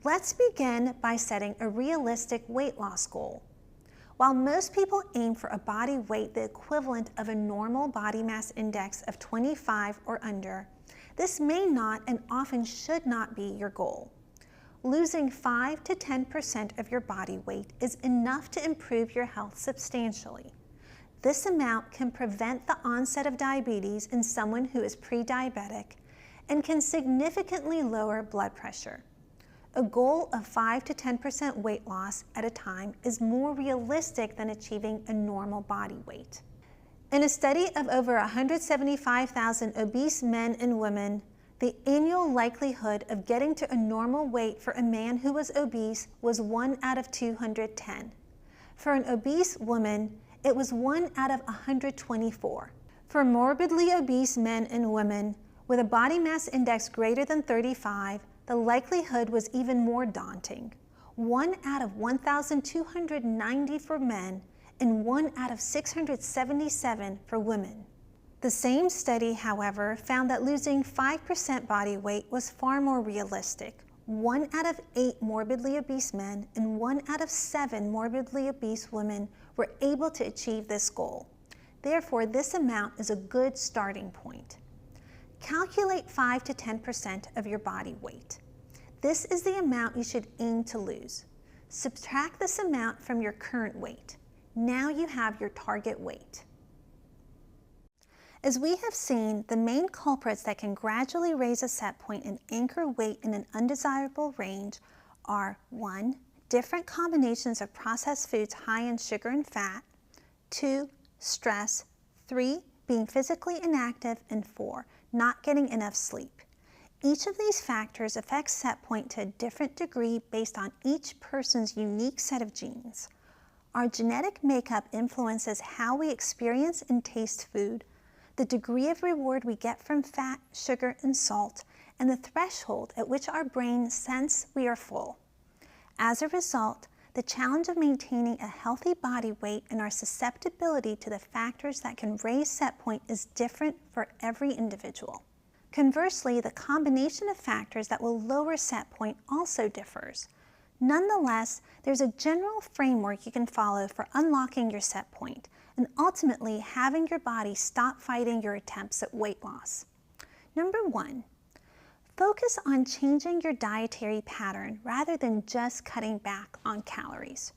Let's begin by setting a realistic weight loss goal. While most people aim for a body weight the equivalent of a normal body mass index of 25 or under, this may not and often should not be your goal. Losing 5 to 10% of your body weight is enough to improve your health substantially. This amount can prevent the onset of diabetes in someone who is pre-diabetic and can significantly lower blood pressure. A goal of 5 to 10% weight loss at a time is more realistic than achieving a normal body weight. In a study of over 175,000 obese men and women, the annual likelihood of getting to a normal weight for a man who was obese was 1 out of 210. For an obese woman, it was 1 out of 124. For morbidly obese men and women with a body mass index greater than 35, the likelihood was even more daunting. 1 out of 1,290 for men and 1 out of 677 for women. The same study, however, found that losing 5% body weight was far more realistic. 1 out of 8 morbidly obese men and 1 out of 7 morbidly obese women were able to achieve this goal. Therefore, this amount is a good starting point. Calculate 5 to 10% of your body weight. This is the amount you should aim to lose. Subtract this amount from your current weight. Now you have your target weight. As we have seen, the main culprits that can gradually raise a set point and anchor weight in an undesirable range are 1. Different combinations of processed foods high in sugar and fat, 2. Stress, 3. Being physically inactive, and 4. Not getting enough sleep. Each of these factors affects set point to a different degree based on each person's unique set of genes. Our genetic makeup influences how we experience and taste food, the degree of reward we get from fat, sugar, and salt, and the threshold at which our brain senses we are full. As a result, the challenge of maintaining a healthy body weight and our susceptibility to the factors that can raise set point is different for every individual. Conversely, the combination of factors that will lower set point also differs. Nonetheless, there's a general framework you can follow for unlocking your set point and ultimately having your body stop fighting your attempts at weight loss. Number 1, focus on changing your dietary pattern rather than just cutting back on calories.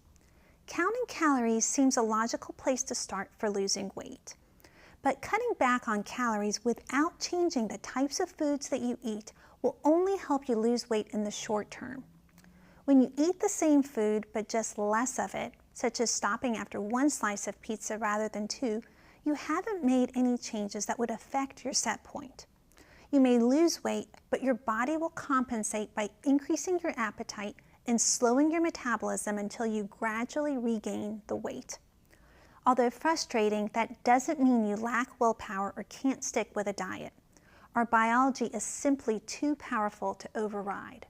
Counting calories seems a logical place to start for losing weight. But cutting back on calories without changing the types of foods that you eat will only help you lose weight in the short term. When you eat the same food but just less of it, such as stopping after 1 slice of pizza rather than 2, you haven't made any changes that would affect your set point. You may lose weight, but your body will compensate by increasing your appetite and slowing your metabolism until you gradually regain the weight. Although frustrating, that doesn't mean you lack willpower or can't stick with a diet. Our biology is simply too powerful to override.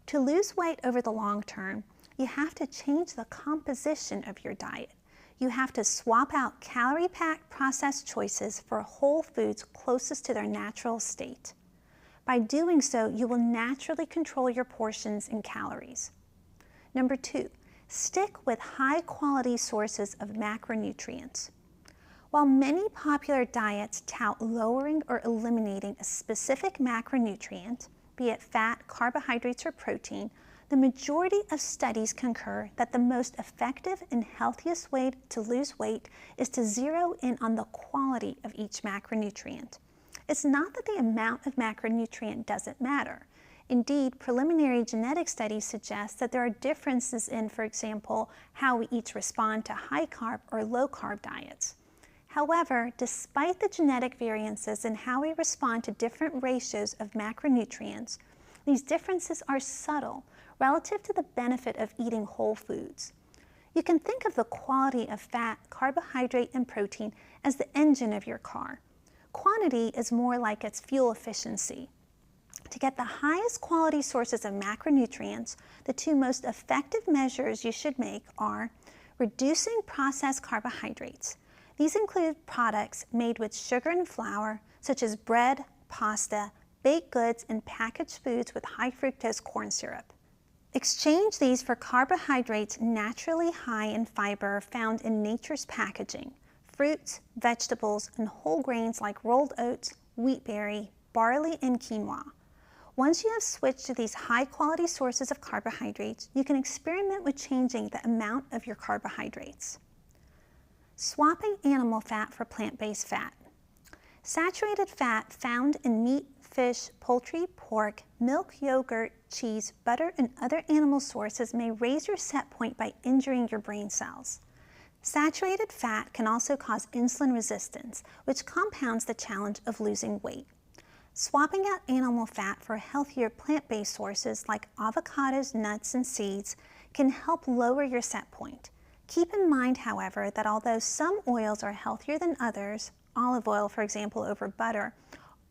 To lose weight over the long term, you have to change the composition of your diet. You have to swap out calorie-packed processed choices for whole foods closest to their natural state. By doing so, you will naturally control your portions and calories. Number 2, stick with high-quality sources of macronutrients. While many popular diets tout lowering or eliminating a specific macronutrient, be it fat, carbohydrates, or protein, the majority of studies concur that the most effective and healthiest way to lose weight is to zero in on the quality of each macronutrient. It's not that the amount of macronutrient doesn't matter. Indeed, preliminary genetic studies suggest that there are differences in, for example, how we each respond to high-carb or low-carb diets. However, despite the genetic variances in how we respond to different ratios of macronutrients, these differences are subtle relative to the benefit of eating whole foods. You can think of the quality of fat, carbohydrate, and protein as the engine of your car. Quantity is more like its fuel efficiency. To get the highest quality sources of macronutrients, the 2 most effective measures you should make are reducing processed carbohydrates. These include products made with sugar and flour, such as bread, pasta, baked goods, and packaged foods with high fructose corn syrup. Exchange these for carbohydrates naturally high in fiber found in nature's packaging: fruits, vegetables, and whole grains like rolled oats, wheat berry, barley, and quinoa. Once you have switched to these high-quality sources of carbohydrates, you can experiment with changing the amount of your carbohydrates. Swapping animal fat for plant-based fat. Saturated fat found in meat, fish, poultry, pork, milk, yogurt, cheese, butter, and other animal sources may raise your set point by injuring your brain cells. Saturated fat can also cause insulin resistance, which compounds the challenge of losing weight. Swapping out animal fat for healthier plant-based sources like avocados, nuts, and seeds can help lower your set point. Keep in mind, however, that although some oils are healthier than others, olive oil, for example, over butter,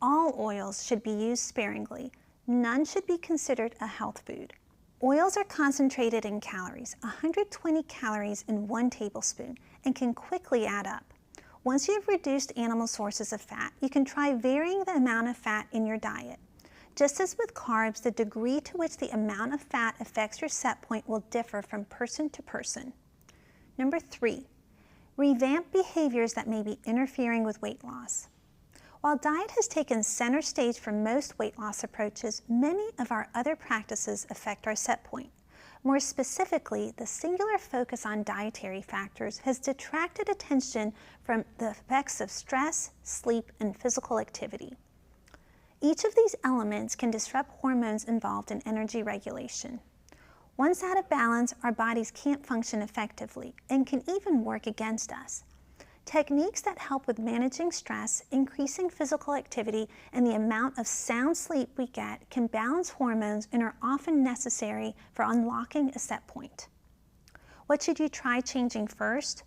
all oils should be used sparingly. None should be considered a health food. Oils are concentrated in calories, 120 calories in 1 tablespoon, and can quickly add up. Once you have reduced animal sources of fat, you can try varying the amount of fat in your diet. Just as with carbs, the degree to which the amount of fat affects your set point will differ from person to person. Number 3, revamp behaviors that may be interfering with weight loss. While diet has taken center stage for most weight loss approaches, many of our other practices affect our set point. More specifically, the singular focus on dietary factors has detracted attention from the effects of stress, sleep, and physical activity. Each of these elements can disrupt hormones involved in energy regulation. Once out of balance, our bodies can't function effectively and can even work against us. Techniques that help with managing stress, increasing physical activity, and the amount of sound sleep we get can balance hormones and are often necessary for unlocking a set point. What should you try changing first?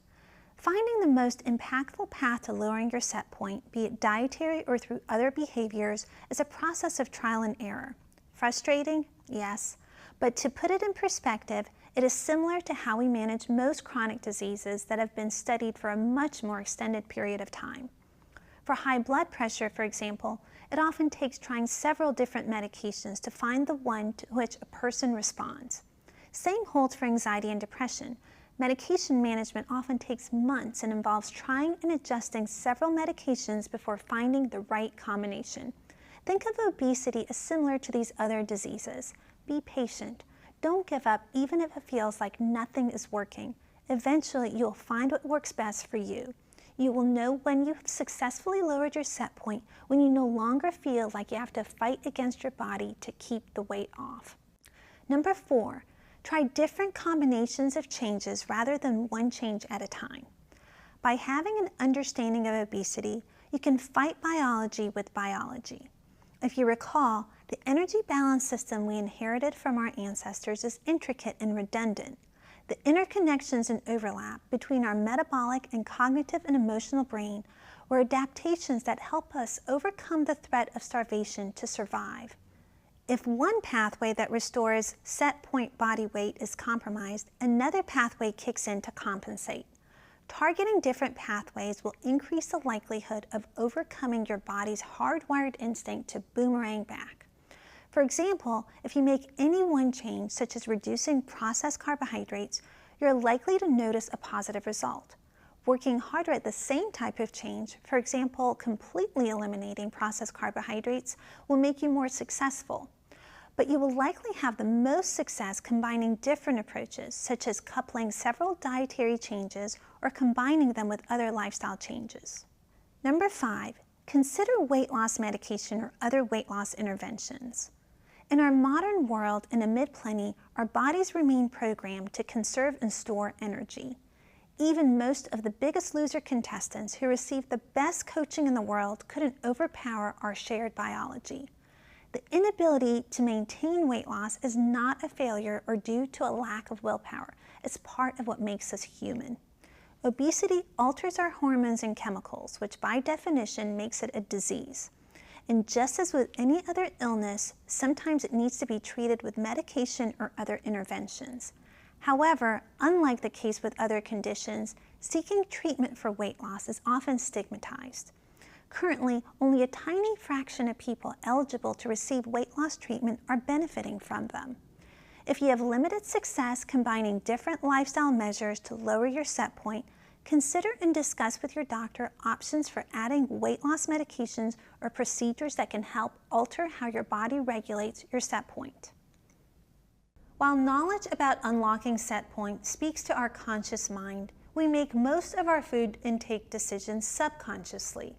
Finding the most impactful path to lowering your set point, be it dietary or through other behaviors, is a process of trial and error. Frustrating? Yes. But to put it in perspective, it is similar to how we manage most chronic diseases that have been studied for a much more extended period of time. For high blood pressure, for example, it often takes trying several different medications to find the one to which a person responds. Same holds for anxiety and depression. Medication management often takes months and involves trying and adjusting several medications before finding the right combination. Think of obesity as similar to these other diseases. Be patient. Don't give up even if it feels like nothing is working. Eventually, you'll find what works best for you. You will know when you've successfully lowered your set point, when you no longer feel like you have to fight against your body to keep the weight off. Number 4, try different combinations of changes rather than one change at a time. By having an understanding of obesity, you can fight biology with biology. If you recall, the energy balance system we inherited from our ancestors is intricate and redundant. The interconnections and overlap between our metabolic and cognitive and emotional brain were adaptations that help us overcome the threat of starvation to survive. If one pathway that restores set point body weight is compromised, another pathway kicks in to compensate. Targeting different pathways will increase the likelihood of overcoming your body's hardwired instinct to boomerang back. For example, if you make any one change, such as reducing processed carbohydrates, you're likely to notice a positive result. Working harder at the same type of change, for example, completely eliminating processed carbohydrates, will make you more successful. But you will likely have the most success combining different approaches, such as coupling several dietary changes or combining them with other lifestyle changes. Number 5, consider weight loss medication or other weight loss interventions. In our modern world and amid plenty, our bodies remain programmed to conserve and store energy. Even most of the Biggest Loser contestants who receive the best coaching in the world couldn't overpower our shared biology. The inability to maintain weight loss is not a failure or due to a lack of willpower. It's part of what makes us human. Obesity alters our hormones and chemicals, which by definition makes it a disease. And just as with any other illness, sometimes it needs to be treated with medication or other interventions. However, unlike the case with other conditions, seeking treatment for weight loss is often stigmatized. Currently, only a tiny fraction of people eligible to receive weight loss treatment are benefiting from them. If you have limited success combining different lifestyle measures to lower your set point, consider and discuss with your doctor options for adding weight loss medications or procedures that can help alter how your body regulates your set point. While knowledge about unlocking set point speaks to our conscious mind, we make most of our food intake decisions subconsciously.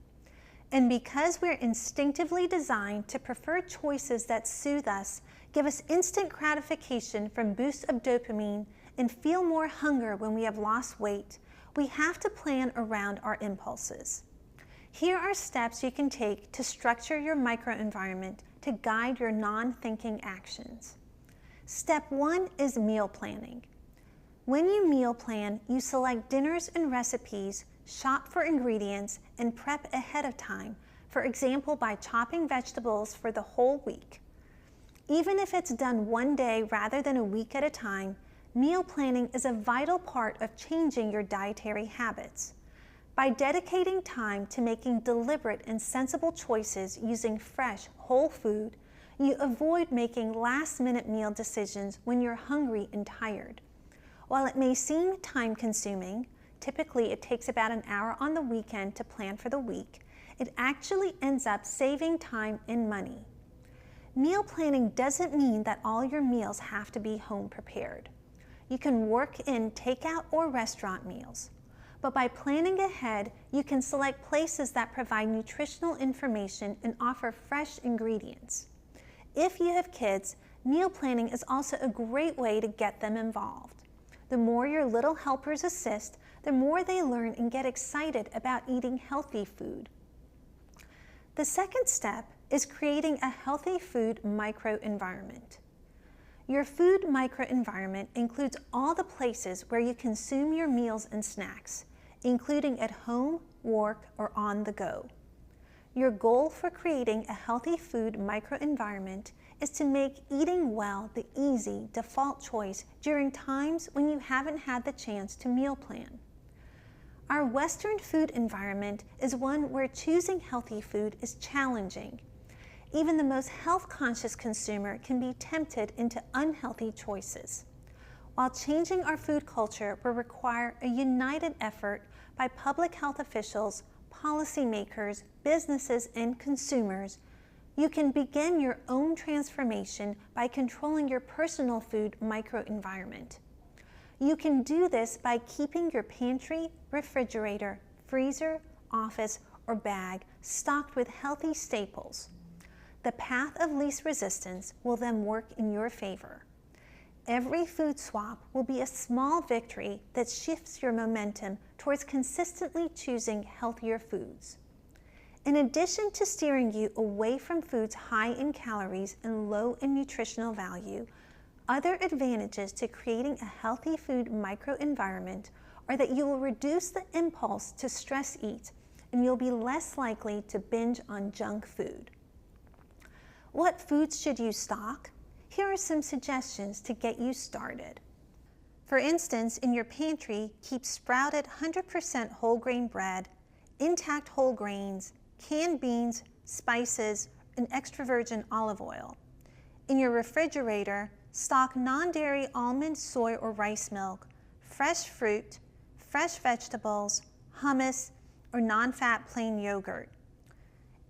And because we're instinctively designed to prefer choices that soothe us, give us instant gratification from boosts of dopamine, and feel more hunger when we have lost weight, we have to plan around our impulses. Here are steps you can take to structure your microenvironment to guide your non-thinking actions. Step 1 is meal planning. When you meal plan, you select dinners and recipes, shop for ingredients, and prep ahead of time, for example by chopping vegetables for the whole week. Even if it's done one day rather than a week at a time, meal planning is a vital part of changing your dietary habits. By dedicating time to making deliberate and sensible choices using fresh, whole food, you avoid making last-minute meal decisions when you're hungry and tired. While it may seem time-consuming, typically it takes about an hour on the weekend to plan for the week, it actually ends up saving time and money. Meal planning doesn't mean that all your meals have to be home prepared. You can work in takeout or restaurant meals. But by planning ahead, you can select places that provide nutritional information and offer fresh ingredients. If you have kids, meal planning is also a great way to get them involved. The more your little helpers assist, the more they learn and get excited about eating healthy food. The second step is creating a healthy food microenvironment. Your food microenvironment includes all the places where you consume your meals and snacks, including at home, work, or on the go. Your goal for creating a healthy food microenvironment is to make eating well the easy default choice during times when you haven't had the chance to meal plan. Our Western food environment is one where choosing healthy food is challenging. Even the most health-conscious consumer can be tempted into unhealthy choices. While changing our food culture will require a united effort by public health officials, policymakers, businesses, and consumers, you can begin your own transformation by controlling your personal food microenvironment. You can do this by keeping your pantry, refrigerator, freezer, office, or bag stocked with healthy staples. The path of least resistance will then work in your favor. Every food swap will be a small victory that shifts your momentum towards consistently choosing healthier foods. In addition to steering you away from foods high in calories and low in nutritional value, other advantages to creating a healthy food microenvironment are that you will reduce the impulse to stress eat and you'll be less likely to binge on junk food. What foods should you stock? Here are some suggestions to get you started. For instance, in your pantry, keep sprouted 100% whole grain bread, intact whole grains, canned beans, spices, and extra virgin olive oil. In your refrigerator, stock non-dairy almond, soy, or rice milk, fresh fruit, fresh vegetables, hummus, or non-fat plain yogurt.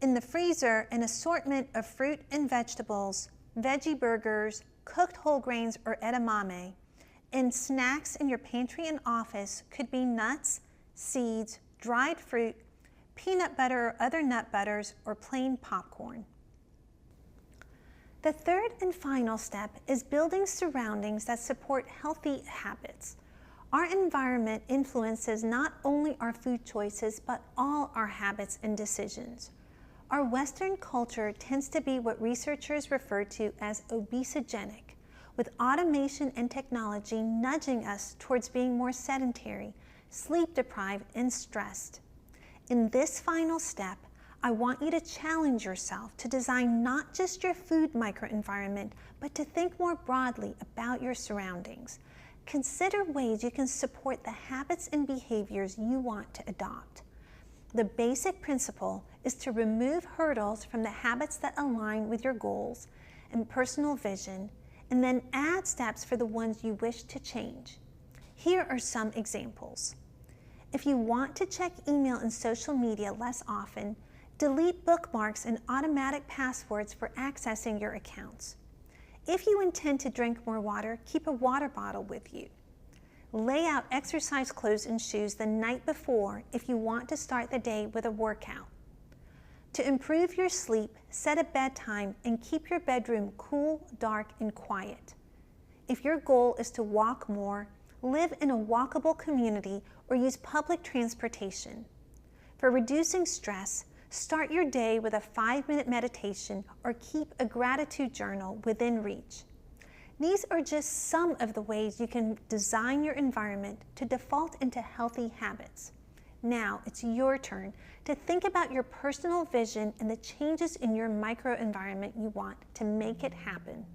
In the freezer, an assortment of fruit and vegetables, veggie burgers, cooked whole grains, or edamame. And snacks in your pantry and office could be nuts, seeds, dried fruit, peanut butter or other nut butters, or plain popcorn. The third and final step is building surroundings that support healthy habits. Our environment influences not only our food choices, but all our habits and decisions. Our Western culture tends to be what researchers refer to as obesogenic, with automation and technology nudging us towards being more sedentary, sleep-deprived, and stressed. In this final step, I want you to challenge yourself to design not just your food microenvironment, but to think more broadly about your surroundings. Consider ways you can support the habits and behaviors you want to adopt. The basic principle is to remove hurdles from the habits that align with your goals and personal vision and then add steps for the ones you wish to change. Here are some examples. If you want to check email and social media less often, delete bookmarks and automatic passwords for accessing your accounts. If you intend to drink more water, keep a water bottle with you. Lay out exercise clothes and shoes the night before if you want to start the day with a workout. To improve your sleep, set a bedtime and keep your bedroom cool, dark, and quiet. If your goal is to walk more, live in a walkable community or use public transportation. For reducing stress, start your day with a 5-minute meditation or keep a gratitude journal within reach. These are just some of the ways you can design your environment to default into healthy habits. Now it's your turn to think about your personal vision and the changes in your microenvironment you want to make it happen.